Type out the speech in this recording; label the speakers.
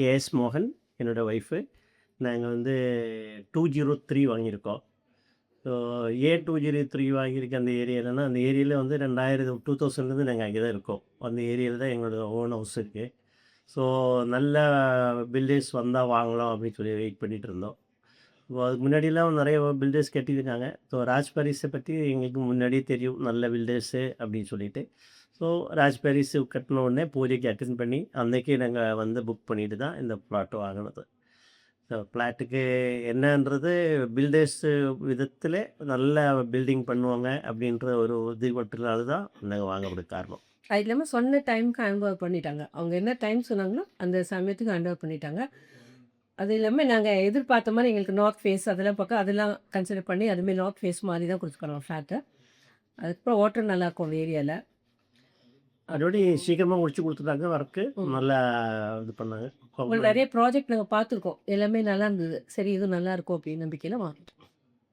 Speaker 1: KS மோகன், என்னோட wife. நாங்க வந்து 203 வாங்கியிருக்கோம். ஸோ ஏன் 203 வாங்கியிருக்க அந்த ஏரியாலன்னா, அந்த ஏரியால வந்து 2000 நாங்க அங்கே தான் இருக்கோம். அந்த ஏரியால தான் எங்களோட ஓன் ஹவுஸ் இருக்கு. ஸோ நல்ல பில்டர்ஸ் வந்தா வாங்கலாம் அப்படின்னு சொல்லி வெயிட் பண்ணிட்டு இருந்தோம். அதுக்கு முன்னாடிலாம் நெறைய பில்டர்ஸ் கட்டியிருக்காங்க. ஸோ ராஜ் பாரிஸ பத்தி எங்களுக்கு முன்னாடியே தெரியும். நல்ல பில்டர்ஸு அப்படின்னு சொல்லிட்டு. ஸோ ராஜ் பாரிஸ் கட்டுன உடனே பூஜைக்கு அட்டெண்ட் பண்ணி, அன்னைக்கே நாங்க வந்து புக் பண்ணிட்டு தான் இந்த பிளாட் வாங்குனது. ஸோ பிளாட்டுக்கு என்னன்றது பில்டர்ஸு விதத்தில நல்ல பில்டிங் பண்ணுவாங்க அப்படின்ற ஒரு உறுதிப்பட்டனால தான் நாங்க வாங்குறதுக்கு காரணம்.
Speaker 2: அது இல்லாம சொன்ன டைம்க்கு ஹேண்ட் ஓவர் பண்ணிட்டாங்க. அவங்க என்ன டைம் சொன்னாங்களோ, அந்த சமயத்துக்கு ஹேண்ட் ஓவர் பண்ணிட்டாங்க. அது இல்லாம நாங்க எதிர்பார்த்த மாரி எங்களுக்கு நார்த் ஃபேஸ் அதெல்லாம் பக்கம் அதெல்லாம் கன்சிடர் பண்ணி அதுமாரி நார்த் ஃபேஸ் மாரி தான் குடுத்துருக்காங்க ஃப்ளாட்ட. அதுக்கப்புறம் வாட்டர் நல்லாயிருக்கும் அந்த ஏரியால.
Speaker 1: அதோட சீக்கிரமா முடிச்சு குடுத்துட்டாங்க ஒர்க்கு.
Speaker 2: ம்.
Speaker 1: நல்லா இது பண்ணாங்க.
Speaker 2: உங்களுக்கு நெறைய ப்ராஜெக்ட் நாங்க பார்த்துருக்கோம். எல்லாமே நல்லா இருந்தது. சரி இதுவும் நல்லாயிருக்கும் அப்படின்னு நம்பிக்கையில வாங்கிட்டோம்.